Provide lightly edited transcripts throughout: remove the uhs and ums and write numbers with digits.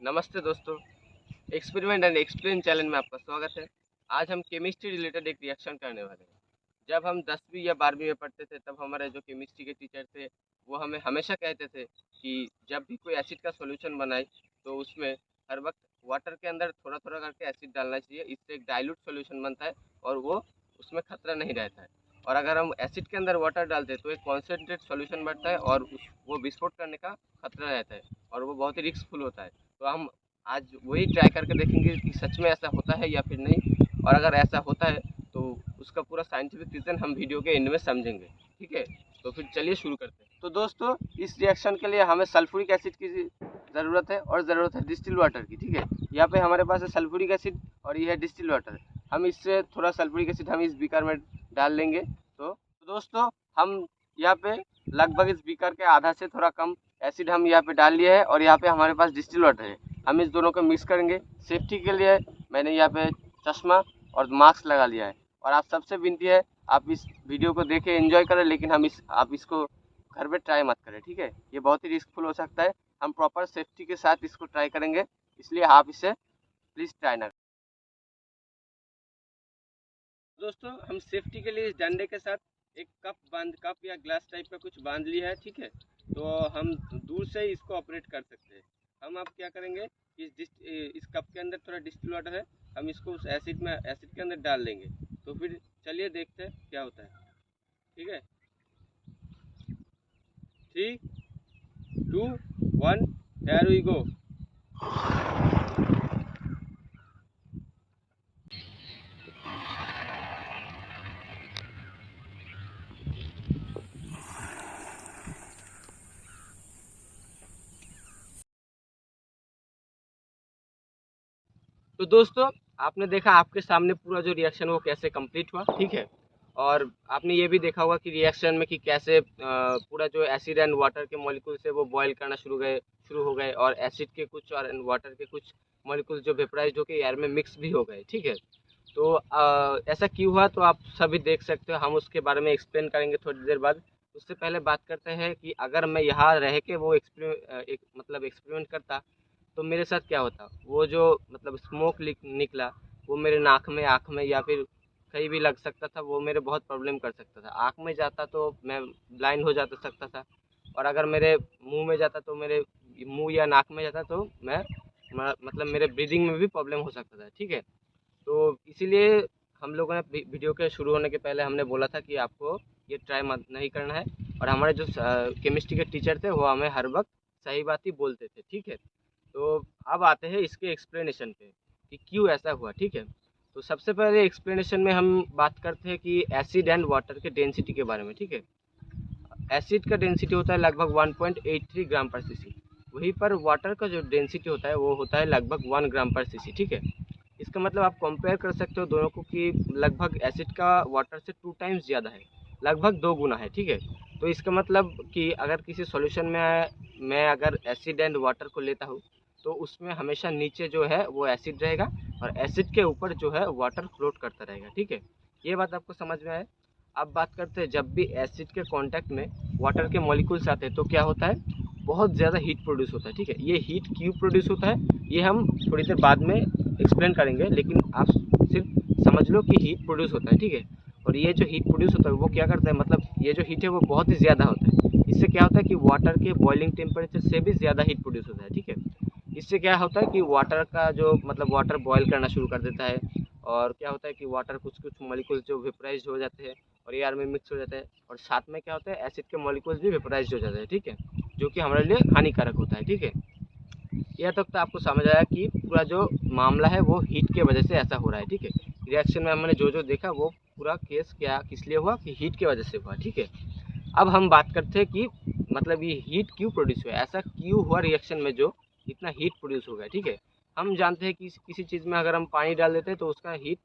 नमस्ते दोस्तों, experiment and explain channel में आपका स्वागत है। आज हम केमिस्ट्री रिलेटेड एक रिएक्शन करने वाले हैं। जब हम 10वीं या 12वीं में पढ़ते थे तब हमारे जो केमिस्ट्री के टीचर थे वो हमें हमेशा कहते थे कि जब भी कोई एसिड का सॉल्यूशन बनाए तो उसमें हर वक्त वाटर के अंदर थोड़ा-थोड़ा करके एसिड डालना चाहिए। इससे एक डाइल्यूट सॉल्यूशन बनता है और वो उसमें खतरा नहीं रहता है। और अगर हम एसिड के अंदर वाटर डालते हैं तो एक कॉन्सन्ट्रेट सॉल्यूशन बनता है और वो विस्फोट करने का खतरा रहता है और वो बहुत ही रिस्कफुल होता है। तो हम आज वही ट्राई करके देखेंगे कि सच में ऐसा होता है या फिर नहीं, और अगर ऐसा होता है तो उसका पूरा साइंटिफिक रीज़न हम वीडियो के एंड में समझेंगे। ठीक है, तो फिर चलिए शुरू करते हैं। तो दोस्तों, इस रिएक्शन के लिए हमें सल्फ्यूरिक एसिड की ज़रूरत है और ज़रूरत है डिस्टिल वाटर की। ठीक है, यहाँ पे हमारे पास है सल्फ्यूरिक एसिड और ये है डिस्टिल वाटर। हम इससे थोड़ा सल्फ्यूरिक एसिड हम इस बीकर में डाल लेंगे। तो दोस्तों, हम यहाँ पे लगभग इस बीकर के आधा से थोड़ा कम एसिड हम यहाँ पे डाल लिया है और यहाँ पे हमारे पास डिस्टिल वाटर है। हम इस दोनों को मिक्स करेंगे। सेफ्टी के लिए मैंने यहाँ पे चश्मा और मास्क लगा लिया है। और आप सबसे विनती है, आप इस वीडियो को देखें, एंजॉय करें, लेकिन आप इसको घर पे ट्राई मत करें। ठीक है, ये बहुत ही रिस्कफुल हो सकता है। हम प्रॉपर सेफ्टी के साथ इसको ट्राई करेंगे, इसलिए आप इसे प्लीज़ ट्राई ना। दोस्तों, हम सेफ्टी के लिए इस डंडे के साथ एक कप या ग्लास टाइप का कुछ बांध लिया है। ठीक है, तो हम दूर से ही इसको ऑपरेट कर सकते हैं। हम अब क्या करेंगे, इस कप के अंदर थोड़ा डिस्टिल वाटर है, हम इसको उस एसिड के अंदर डाल देंगे। तो फिर चलिए देखते हैं क्या होता है। ठीक है, 3, 2, 1, here we go। तो दोस्तों, आपने देखा आपके सामने पूरा जो रिएक्शन वो कैसे कंप्लीट हुआ। ठीक है, और आपने ये भी देखा होगा कि रिएक्शन में कि कैसे पूरा जो एसिड एंड वाटर के मॉलिक्यूल्स है वो बॉयल करना शुरू हो गए और एसिड के कुछ और वाटर के कुछ मॉलिक्यूल्स जो वेपराइज्ड होकर एयर में मिक्स भी हो गए। ठीक है, तो ऐसा क्यों हुआ तो आप सभी देख सकते हो। हम उसके बारे में एक्सप्लेन करेंगे थोड़ी देर बाद। उससे पहले बात करते हैं कि अगर मैं यहाँ रह के वो एक्सपेरिमेंट करता तो मेरे साथ क्या होता। वो जो स्मोक निकला वो मेरे नाक में, आँख में या फिर कहीं भी लग सकता था। वो मेरे बहुत प्रॉब्लम कर सकता था। आँख में जाता तो मैं ब्लाइंड हो जाता सकता था, और अगर मेरे मुंह में जाता तो मेरे मुंह या नाक में जाता तो मेरे ब्रीदिंग में भी प्रॉब्लम हो सकता था। ठीक है, तो इसीलिए हम लोगों ने वीडियो के शुरू होने के पहले हमने बोला था कि आपको ये ट्राई मत नहीं करना है। और हमारे जो केमिस्ट्री के टीचर थे वो हमें हर वक्त सही बात ही बोलते थे। ठीक है, तो अब आते हैं इसके एक्सप्लेनेशन पे कि क्यों ऐसा हुआ। ठीक है, तो सबसे पहले एक्सप्लेनेशन में हम बात करते हैं कि एसिड एंड वाटर के डेंसिटी के बारे में। ठीक है, एसिड का डेंसिटी होता है लगभग 1.83 ग्राम पर सीसी। वहीं पर वाटर का जो डेंसिटी होता है वो होता है लगभग 1 ग्राम पर सीसी। ठीक है, इसका मतलब आप कंपेयर कर सकते हो दोनों को कि लगभग एसिड का वाटर से 2 टाइम्स ज़्यादा है, लगभग 2 गुना है। ठीक है, तो इसका मतलब कि अगर किसी सॉल्यूशन में मैं अगर एसिड एंड वाटर को लेता हूँ तो उसमें हमेशा नीचे जो है वो एसिड रहेगा और एसिड के ऊपर जो है वाटर फ्लोट करता रहेगा। ठीक है, ये बात आपको समझ में आए। अब बात करते हैं, जब भी एसिड के कांटेक्ट में वाटर के मॉलिक्यूल्स आते हैं तो क्या होता है, बहुत ज़्यादा हीट प्रोड्यूस होता है। ठीक है, ये हीट क्यों प्रोड्यूस होता है ये हम थोड़ी देर बाद में एक्सप्लेन करेंगे, लेकिन आप सिर्फ समझ लो कि हीट प्रोड्यूस होता है। ठीक है, और ये जो हीट प्रोड्यूस होता है वो क्या करता है, ये जो हीट है वो बहुत ही ज़्यादा होता है। इससे क्या होता है कि वाटर के बॉइलिंग टेम्परेचर से भी ज़्यादा हीट प्रोड्यूस होता है। ठीक है, इससे क्या होता है कि वाटर का जो वाटर बॉयल करना शुरू कर देता है, और क्या होता है कि वाटर कुछ कुछ मॉलिक्यूल्स जो वेपराइज्ड हो जाते हैं और एयर में मिक्स हो जाता है, और साथ में क्या होता है एसिड के मॉलिक्यूल्स भी वेपराइज्ड हो जाते हैं। ठीक है, जो कि हमारे लिए हानिकारक होता है। ठीक है, यह तक तो आपको समझ आया कि पूरा जो मामला है वो हीट के वजह से ऐसा हो रहा है। ठीक है, रिएक्शन में हमने जो जो देखा वो पूरा केस क्या किस लिए हुआ कि हीट की वजह से हुआ। ठीक है, अब हम बात करते हैं कि ये हीट क्यों प्रोड्यूस हुआ, ऐसा क्यों हुआ रिएक्शन में जो इतना हीट प्रोड्यूस हो गया। ठीक है, हम जानते हैं कि किसी चीज़ में अगर हम पानी डाल देते हैं तो उसका हीट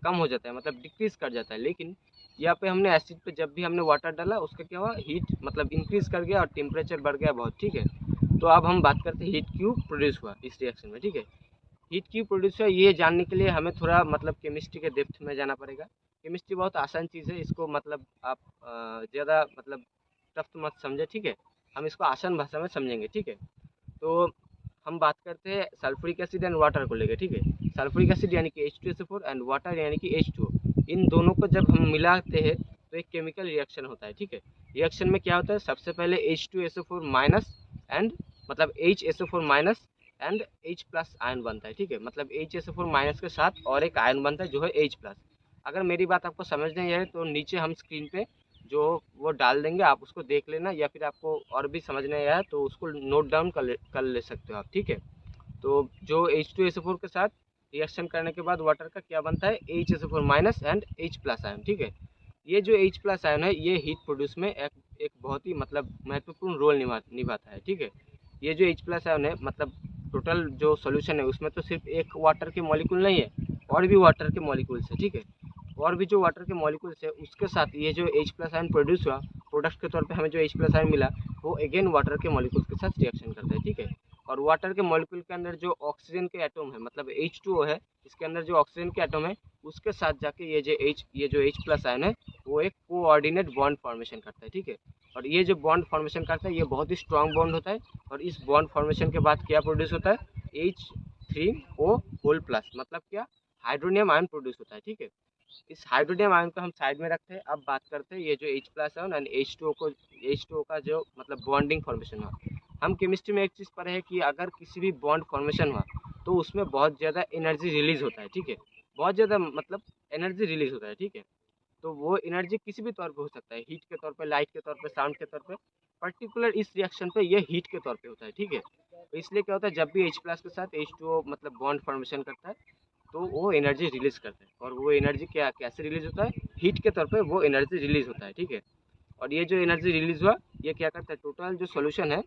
कम हो जाता है, डिक्रीज कर जाता है। लेकिन यहाँ पे हमने एसिड पे जब भी हमने वाटर डाला उसका क्या हुआ, हीट इंक्रीज कर गया और टेम्परेचर बढ़ गया बहुत। ठीक है, तो अब हम बात करते हैं हीट क्यों प्रोड्यूस हुआ इस रिएक्शन में। ठीक है, हीट क्यों प्रोड्यूस हुआ ये जानने के लिए हमें थोड़ा केमिस्ट्री के डेप्थ में जाना पड़ेगा। केमिस्ट्री बहुत आसान चीज़ है, इसको आप ज़्यादा टफ मत समझे। ठीक है, हम इसको आसान भाषा में समझेंगे। ठीक है, तो हम बात करते हैं सल्फ्यूरिक एसिड एंड वाटर को लेकर, ठीक है। सल्फ्यूरिक एसिड यानी कि H2SO4 एंड वाटर यानी कि H2O, इन दोनों को जब हम मिलाते हैं तो एक केमिकल रिएक्शन होता है, ठीक है। रिएक्शन में क्या होता है, सबसे पहले H2SO4 माइनस एंड मतलब HSO4 minus and H plus ion बनता है, ठीक है। मतलब HSO4 माइनस के साथ और एक आयन बनता है जो है H प्लस। अगर मेरी बात आपको समझ नहीं है तो नीचे हम स्क्रीन पे जो वो डाल देंगे, आप उसको देख लेना, या फिर आपको और भी समझ नहीं आया तो उसको नोट डाउन कर ले सकते हो आप, ठीक है। तो जो H2SO4 के साथ रिएक्शन करने के बाद वाटर का क्या बनता है, HSO4 minus and H plus ion, ठीक है। ये जो H प्लस आयन है ये हीट प्रोड्यूस में एक बहुत ही मतलब महत्वपूर्ण रोल निभाता है, ठीक है। ये जो H प्लस आयन है मतलब टोटल जो सॉल्यूशन है उसमें तो सिर्फ एक वाटर के मॉलिक्यूल नहीं है, और भी वाटर के मॉलिक्यूल्स है, ठीक है। और भी जो वाटर के मॉलिक्यूल्स है उसके साथ ये जो H प्लस आयन प्रोड्यूस हुआ, प्रोडक्ट के तौर पे हमें जो H प्लस आयन मिला, वो अगेन वाटर के मॉलिक्यूल्स के साथ रिएक्शन करता है, ठीक है। और वाटर के मॉलिक्यूल के अंदर जो ऑक्सीजन के एटम है मतलब H2O है, इसके अंदर जो ऑक्सीजन के एटम है उसके साथ जाके ये जो H प्लस आयन है वो एक कोऑर्डिनेट बॉन्ड फॉर्मेशन करता है, ठीक है। और ये जो बॉन्ड फॉर्मेशन करता है ये बहुत ही स्ट्रॉन्ग बॉन्ड होता है, और इस बॉन्ड फॉर्मेशन के बाद क्या प्रोड्यूस होता है, H3O होल प्लस, मतलब क्या, हाइड्रोनियम आयन प्रोड्यूस होता है, ठीक है। इस हाइड्रोनियम आयन को हम साइड में रखते हैं। अब बात करते हैं ये जो H plus ion and H2O का जो मतलब बॉन्डिंग फॉर्मेशन हुआ। हम केमिस्ट्री में एक चीज़ पढ़े है कि अगर किसी भी बॉन्ड फॉर्मेशन हुआ तो उसमें बहुत ज़्यादा एनर्जी रिलीज होता है, ठीक है। बहुत ज़्यादा मतलब एनर्जी रिलीज होता है, ठीक है। तो वो एनर्जी किसी भी तौर पे हो सकता है, हीट के तौर पे, लाइट के तौर पे, साउंड के तौर पे। पर्टिकुलर इस रिएक्शन पे ये हीट के तौर पे होता है, ठीक है। तो इसलिए क्या होता है, जब भी H प्लस के साथ H2O मतलब बॉन्ड फॉर्मेशन करता है तो वो एनर्जी रिलीज करता है, और वो एनर्जी क्या कैसे रिलीज होता है, हीट के तौर पे वो एनर्जी रिलीज होता है, ठीक है। और ये जो एनर्जी रिलीज हुआ ये क्या करता है, टोटल जो सॉल्यूशन है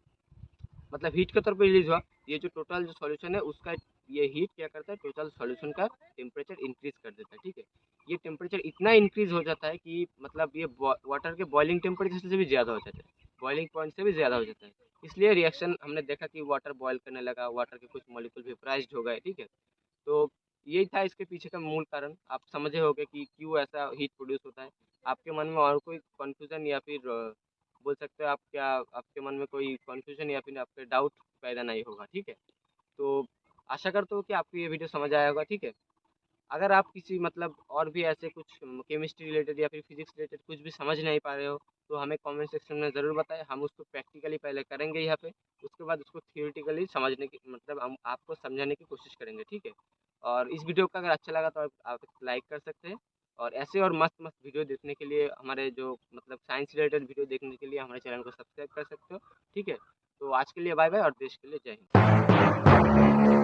मतलब हीट के तौर पे रिलीज हुआ, ये जो टोटल जो सॉल्यूशन है उसका ये हीट क्या करता है, टोटल सॉल्यूशन का टेम्परेचर इंक्रीज कर देता है, ठीक है। ये टेम्परेचर इतना इंक्रीज हो जाता है कि मतलब ये वाटर के बॉइलिंग टेम्परेचर से भी ज़्यादा हो जाता है, बॉइलिंग पॉइंट से भी ज़्यादा हो जाता है। इसलिए रिएक्शन हमने देखा कि वाटर बॉयल करने लगा, वाटर के कुछ मॉलिक्यूल वेपराइज्ड हो गए, ठीक है। तो यही था इसके पीछे का मूल कारण, आप समझे होंगे कि क्यों ऐसा हीट प्रोड्यूस होता है। आपके मन में और कोई कन्फ्यूज़न या फिर बोल सकते हो आप, क्या आपके मन में कोई कन्फ्यूज़न या फिर आपके डाउट पैदा नहीं होगा, ठीक है। तो आशा करता हूँ कि आपको ये वीडियो समझ आया होगा, ठीक है। अगर आप किसी मतलब और भी ऐसे कुछ केमिस्ट्री रिलेटेड या फिर फिजिक्स रिलेटेड कुछ भी समझ नहीं पा रहे हो तो हमें कमेंट सेक्शन में ज़रूर बताएं, हम उसको प्रैक्टिकली पहले करेंगे यहाँ पे, उसके बाद उसको थियोरेटिकली समझने की मतलब हम आपको समझाने की कोशिश करेंगे, ठीक है। और इस वीडियो का अगर अच्छा लगा तो आप लाइक कर सकते हैं, और ऐसे और मस्त मस्त वीडियो देखने के लिए, हमारे जो मतलब साइंस रिलेटेड वीडियो देखने के लिए हमारे चैनल को सब्सक्राइब कर सकते हो, ठीक है। तो आज के लिए बाय बाय, और देश के लिए जय हिंद।